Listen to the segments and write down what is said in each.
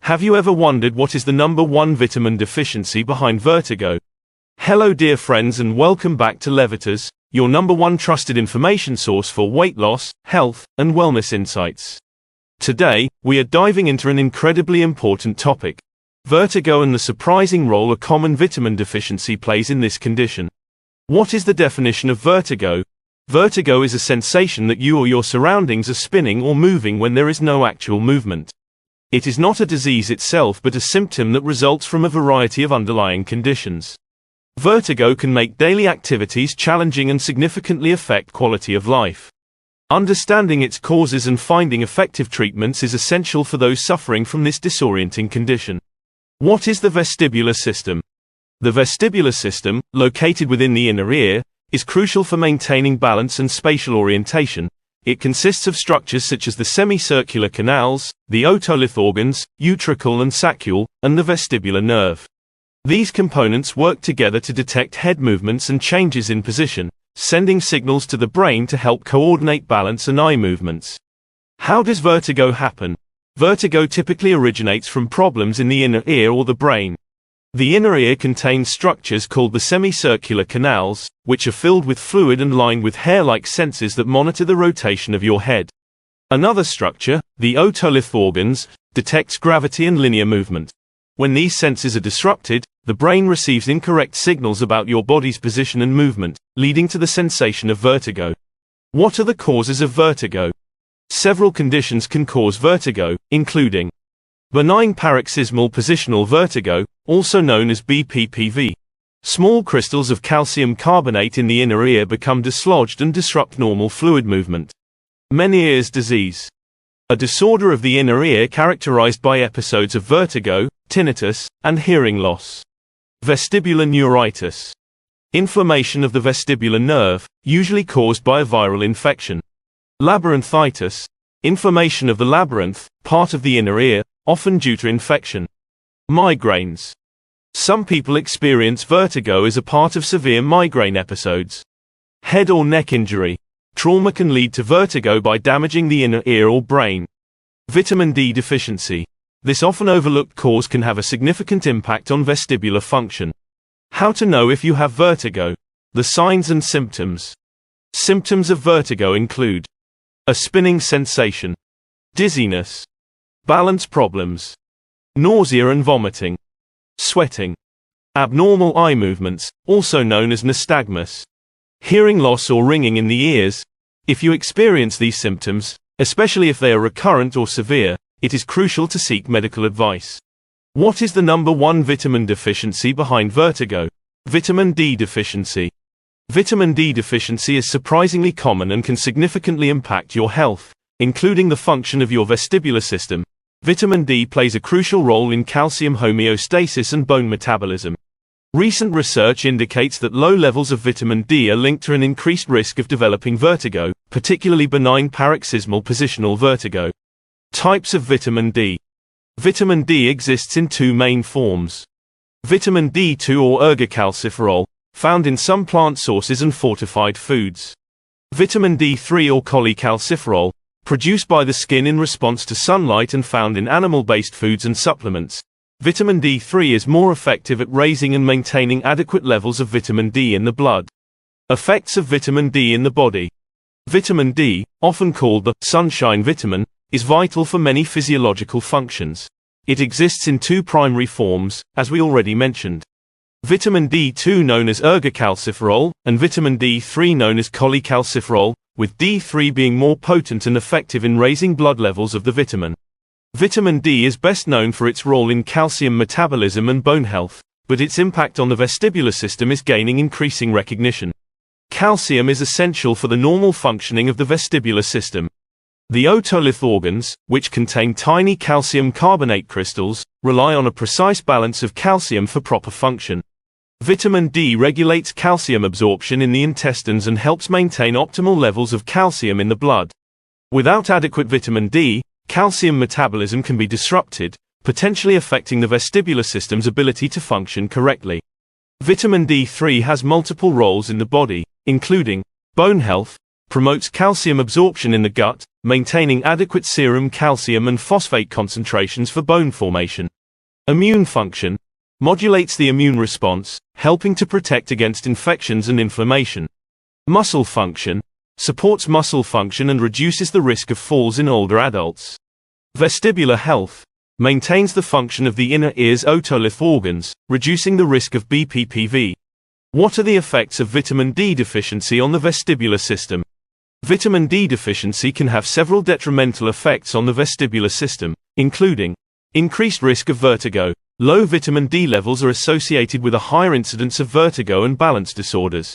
Have you ever wondered what is the number one vitamin deficiency behind vertigo? Hello dear friends and welcome back to Levitas, your number one trusted information source for weight loss, health, and wellness insights. Today, we are diving into an incredibly important topic: vertigo and the surprising role a common vitamin deficiency plays in this condition. What is the definition of vertigo? Vertigo is a sensation that you or your surroundings are spinning or moving when there is no actual movement. It is not a disease itself but a symptom that results from a variety of underlying conditions. Vertigo can make daily activities challenging and significantly affect quality of life. Understanding its causes and finding effective treatments is essential for those suffering from this disorienting condition. What is the vestibular system? The vestibular system, located within the inner ear, is crucial for maintaining balance and spatial orientation. It consists of structures such as the semicircular canals, the otolith organs, utricle and saccule, and the vestibular nerve. These components work together to detect head movements and changes in position, sending signals to the brain to help coordinate balance and eye movements. How does vertigo happen? Vertigo typically originates from problems in the inner ear or the brain. The inner ear contains structures called the semicircular canals, which are filled with fluid and lined with hair-like sensors that monitor the rotation of your head. Another structure, the otolith organs, detects gravity and linear movement. When these sensors are disrupted, the brain receives incorrect signals about your body's position and movement, leading to the sensation of vertigo. What are the causes of vertigo? Several conditions can cause vertigo, including benign paroxysmal positional vertigo, also known as BPPV. Small crystals of calcium carbonate in the inner ear become dislodged and disrupt normal fluid movement. Meniere's disease, a disorder of the inner ear characterized by episodes of vertigo, tinnitus, and hearing loss. Vestibular neuritis, inflammation of the vestibular nerve, usually caused by a viral infection. Labyrinthitis, inflammation of the labyrinth, part of the inner ear, often due to infection. Migraines. Some people experience vertigo as a part of severe migraine episodes. Head or neck injury. Trauma can lead to vertigo by damaging the inner ear or brain. Vitamin D deficiency. This often overlooked cause can have a significant impact on vestibular function. How to know if you have vertigo. The signs and symptoms. Symptoms of vertigo include a spinning sensation, dizziness, balance problems, nausea and vomiting, sweating, abnormal eye movements, also known as nystagmus, hearing loss or ringing in the ears. If you experience these symptoms, especially if they are recurrent or severe, it is crucial to seek medical advice. What is the number one vitamin deficiency behind vertigo? Vitamin D deficiency. Vitamin D deficiency is surprisingly common and can significantly impact your health, including the function of your vestibular system. Vitamin D plays a crucial role in calcium homeostasis and bone metabolism. Recent research indicates that low levels of vitamin D are linked to an increased risk of developing vertigo, particularly benign paroxysmal positional vertigo. Types of vitamin D. Vitamin D exists in two main forms. Vitamin D2 or ergocalciferol, found in some plant sources and fortified foods. Vitamin D3 or cholecalciferol, produced by the skin in response to sunlight and found in animal-based foods and supplements. Vitamin D3 is more effective at raising and maintaining adequate levels of vitamin D in the blood. Effects of vitamin D in the body. Vitamin D, often called the sunshine vitamin, is vital for many physiological functions. It exists in two primary forms, as we already mentioned. Vitamin D2 known as ergocalciferol, and vitamin D3 known as cholecalciferol, with D3 being more potent and effective in raising blood levels of the vitamin. Vitamin D is best known for its role in calcium metabolism and bone health, but its impact on the vestibular system is gaining increasing recognition. Calcium is essential for the normal functioning of the vestibular system. The otolith organs, which contain tiny calcium carbonate crystals, rely on a precise balance of calcium for proper function. Vitamin D regulates calcium absorption in the intestines and helps maintain optimal levels of calcium in the blood. Without adequate vitamin D, calcium metabolism can be disrupted, potentially affecting the vestibular system's ability to function correctly. Vitamin D3 has multiple roles in the body, including bone health, promotes calcium absorption in the gut, maintaining adequate serum calcium and phosphate concentrations for bone formation. Immune function, modulates the immune response, helping to protect against infections and inflammation. Muscle function, supports muscle function and reduces the risk of falls in older adults. Vestibular health, maintains the function of the inner ear's otolith organs, reducing the risk of BPPV. What are the effects of vitamin D deficiency on the vestibular system? Vitamin D deficiency can have several detrimental effects on the vestibular system, including increased risk of vertigo. Low vitamin D levels are associated with a higher incidence of vertigo and balance disorders.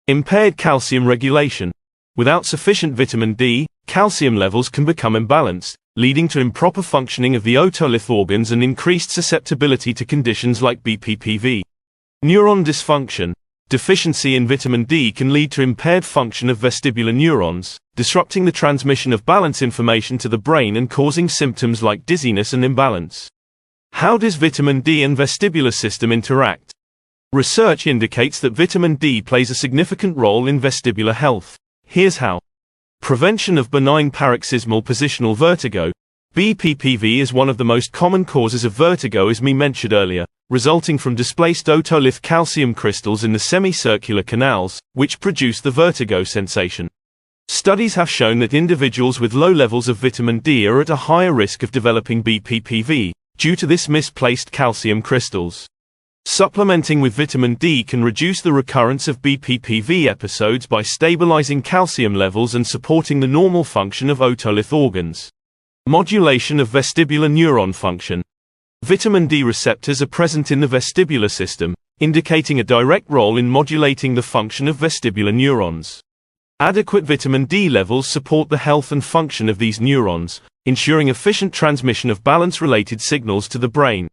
Impaired calcium regulation. Without sufficient vitamin D, calcium levels can become imbalanced, leading to improper functioning of the otolith organs and increased susceptibility to conditions like BPPV. Neuron dysfunction. Deficiency in vitamin D can lead to impaired function of vestibular neurons, disrupting the transmission of balance information to the brain and causing symptoms like dizziness and imbalance. How does vitamin D and vestibular system interact? Research indicates that vitamin D plays a significant role in vestibular health. Here's how. Prevention of benign paroxysmal positional vertigo. BPPV is one of the most common causes of vertigo, as we mentioned earlier, resulting from displaced otolith calcium crystals in the semicircular canals, which produce the vertigo sensation. Studies have shown that individuals with low levels of vitamin D are at a higher risk of developing BPPV, due to this misplaced calcium crystals. Supplementing with vitamin D can reduce the recurrence of BPPV episodes by stabilizing calcium levels and supporting the normal function of otolith organs. Modulation of vestibular neuron function. Vitamin D receptors are present in the vestibular system, indicating a direct role in modulating the function of vestibular neurons. Adequate vitamin D levels support the health and function of these neurons, ensuring efficient transmission of balance-related signals to the brain.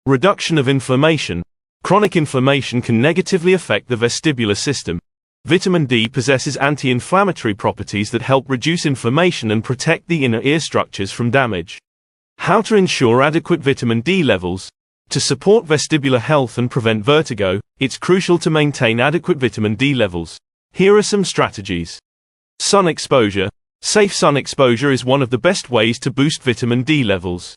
Reduction of inflammation. Chronic inflammation can negatively affect the vestibular system. Vitamin D possesses anti-inflammatory properties that help reduce inflammation and protect the inner ear structures from damage. How to ensure adequate vitamin D levels? To support vestibular health and prevent vertigo, it's crucial to maintain adequate vitamin D levels. Here are some strategies. Sun exposure. Safe sun exposure is one of the best ways to boost vitamin D levels.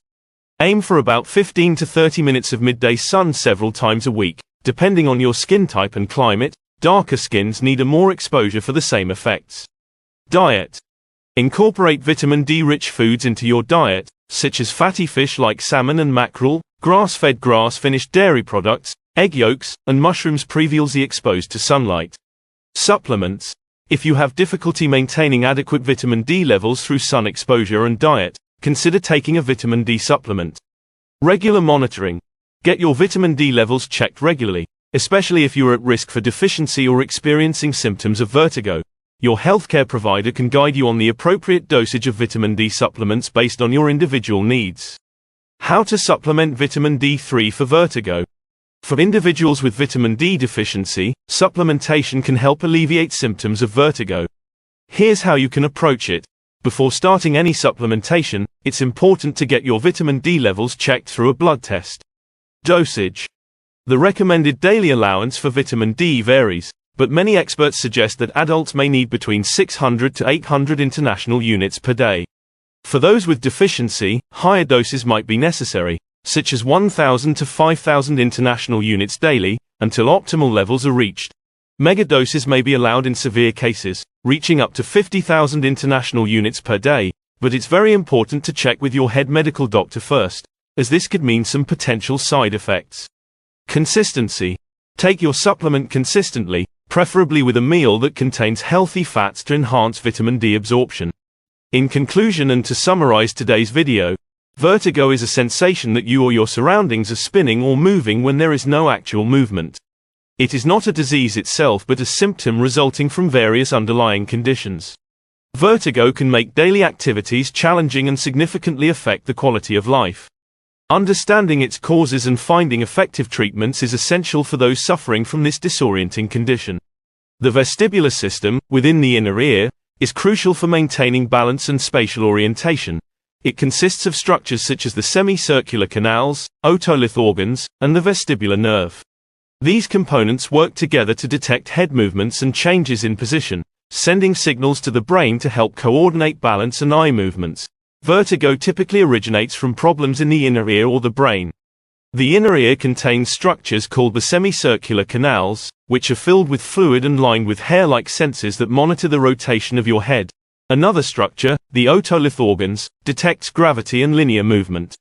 Aim for about 15 to 30 minutes of midday sun several times a week. Depending on your skin type and climate, darker skins need a more exposure for the same effects. Diet. Incorporate vitamin D-rich foods into your diet, such as fatty fish like salmon and mackerel, grass-fed grass-finished dairy products, egg yolks, and mushrooms previously exposed to sunlight. Supplements. If you have difficulty maintaining adequate vitamin D levels through sun exposure and diet, consider taking a vitamin D supplement. Regular monitoring. Get your vitamin D levels checked regularly, especially if you are at risk for deficiency or experiencing symptoms of vertigo. Your healthcare provider can guide you on the appropriate dosage of vitamin D supplements based on your individual needs. How to supplement vitamin D3 for vertigo. For individuals with vitamin D deficiency, supplementation can help alleviate symptoms of vertigo. Here's how you can approach it. Before starting any supplementation, it's important to get your vitamin D levels checked through a blood test. Dosage. The recommended daily allowance for vitamin D varies, but many experts suggest that adults may need between 600 to 800 international units per day. For those with deficiency, higher doses might be necessary, such as 1,000 to 5,000 international units daily, until optimal levels are reached. Megadoses may be allowed in severe cases, reaching up to 50,000 international units per day, but it's very important to check with your head medical doctor first, as this could mean some potential side effects. Consistency. Take your supplement consistently, preferably with a meal that contains healthy fats to enhance vitamin D absorption. In conclusion, and to summarize today's video, vertigo is a sensation that you or your surroundings are spinning or moving when there is no actual movement. It is not a disease itself but a symptom resulting from various underlying conditions. Vertigo can make daily activities challenging and significantly affect the quality of life. Understanding its causes and finding effective treatments is essential for those suffering from this disorienting condition. The vestibular system, within the inner ear, is crucial for maintaining balance and spatial orientation. It consists of structures such as the semicircular canals, otolith organs, and the vestibular nerve. These components work together to detect head movements and changes in position, sending signals to the brain to help coordinate balance and eye movements. Vertigo typically originates from problems in the inner ear or the brain. The inner ear contains structures called the semicircular canals, which are filled with fluid and lined with hair-like sensors that monitor the rotation of your head. Another structure, the otolith organs, detects gravity and linear movement.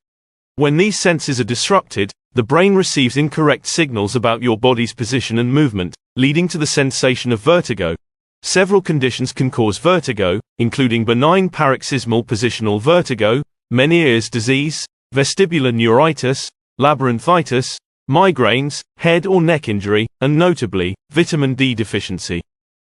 When these sensors are disrupted, the brain receives incorrect signals about your body's position and movement, leading to the sensation of vertigo. Several conditions can cause vertigo, including benign paroxysmal positional vertigo, Meniere's disease, vestibular neuritis, labyrinthitis, migraines, head or neck injury, and notably, vitamin D deficiency.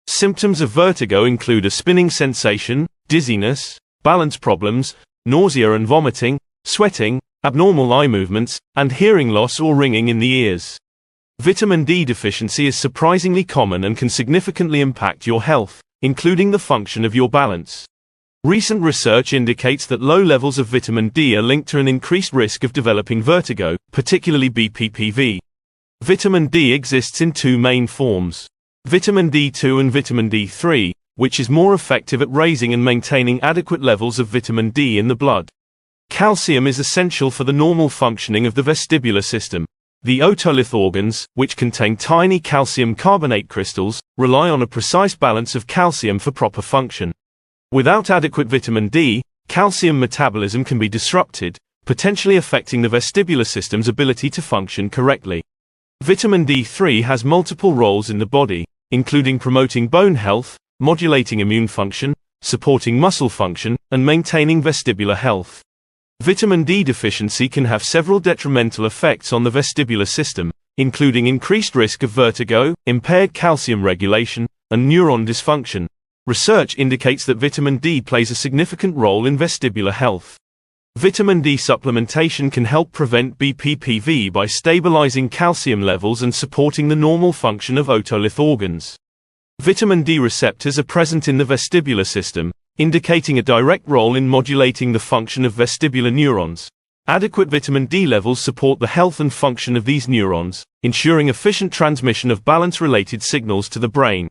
Symptoms of vertigo include a spinning sensation, dizziness, balance problems, nausea and vomiting, sweating, abnormal eye movements, and hearing loss or ringing in the ears. Vitamin D deficiency is surprisingly common and can significantly impact your health, including the function of your balance. Recent research indicates that low levels of vitamin D are linked to an increased risk of developing vertigo, particularly BPPV. Vitamin D exists in two main forms: vitamin D2 and vitamin D3, which is more effective at raising and maintaining adequate levels of vitamin D in the blood. Calcium is essential for the normal functioning of the vestibular system. The otolith organs, which contain tiny calcium carbonate crystals, rely on a precise balance of calcium for proper function. Without adequate vitamin D, calcium metabolism can be disrupted, potentially affecting the vestibular system's ability to function correctly. Vitamin D3 has multiple roles in the body, including promoting bone health, modulating immune function, supporting muscle function, and maintaining vestibular health. Vitamin D deficiency can have several detrimental effects on the vestibular system, including increased risk of vertigo, impaired calcium regulation, and neuron dysfunction. Research indicates that vitamin D plays a significant role in vestibular health. Vitamin D supplementation can help prevent BPPV by stabilizing calcium levels and supporting the normal function of otolith organs. Vitamin D receptors are present in the vestibular system, indicating a direct role in modulating the function of vestibular neurons. Adequate vitamin D levels support the health and function of these neurons, ensuring efficient transmission of balance-related signals to the brain.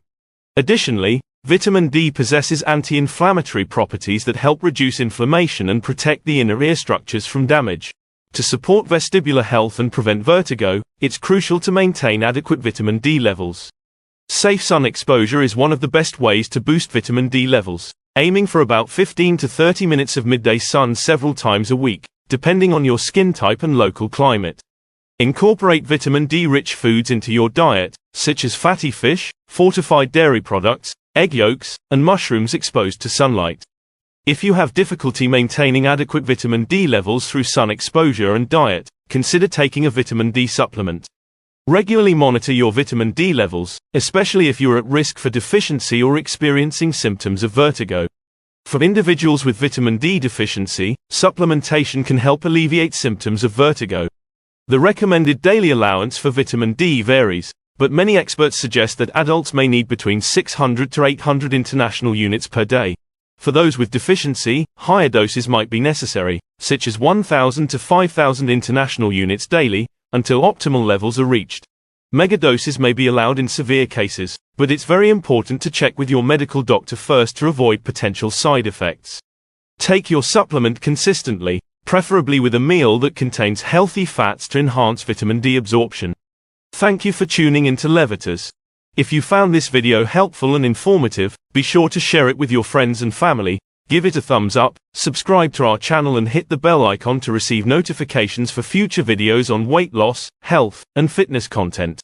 Additionally, vitamin D possesses anti-inflammatory properties that help reduce inflammation and protect the inner ear structures from damage. To support vestibular health and prevent vertigo, it's crucial to maintain adequate vitamin D levels. Safe sun exposure is one of the best ways to boost vitamin D levels, aiming for about 15 to 30 minutes of midday sun several times a week, depending on your skin type and local climate. Incorporate vitamin D-rich foods into your diet, such as fatty fish, fortified dairy products, egg yolks, and mushrooms exposed to sunlight. If you have difficulty maintaining adequate vitamin D levels through sun exposure and diet, consider taking a vitamin D supplement. Regularly monitor your vitamin D levels, especially if you are at risk for deficiency or experiencing symptoms of vertigo. For individuals with vitamin D deficiency, supplementation can help alleviate symptoms of vertigo. The recommended daily allowance for vitamin D varies, but many experts suggest that adults may need between 600 to 800 international units per day. For those with deficiency, higher doses might be necessary, such as 1,000 to 5,000 international units daily, until optimal levels are reached. Megadoses may be allowed in severe cases, but it's very important to check with your medical doctor first to avoid potential side effects. Take your supplement consistently, preferably with a meal that contains healthy fats to enhance vitamin D absorption. Thank you for tuning into Levitas. If you found this video helpful and informative, be sure to share it with your friends and family, give it a thumbs up, subscribe to our channel and hit the bell icon to receive notifications for future videos on weight loss, health, and fitness content.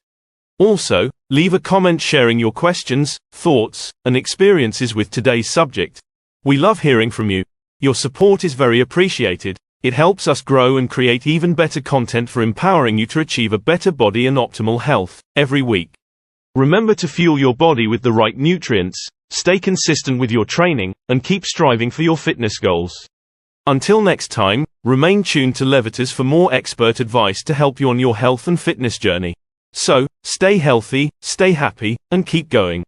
Also, leave a comment sharing your questions, thoughts, and experiences with today's subject. We love hearing from you. Your support is very appreciated. It helps us grow and create even better content for empowering you to achieve a better body and optimal health every week. Remember to fuel your body with the right nutrients, stay consistent with your training, and keep striving for your fitness goals. Until next time, remain tuned to Levitas for more expert advice to help you on your health and fitness journey. So, stay healthy, stay happy, and keep going.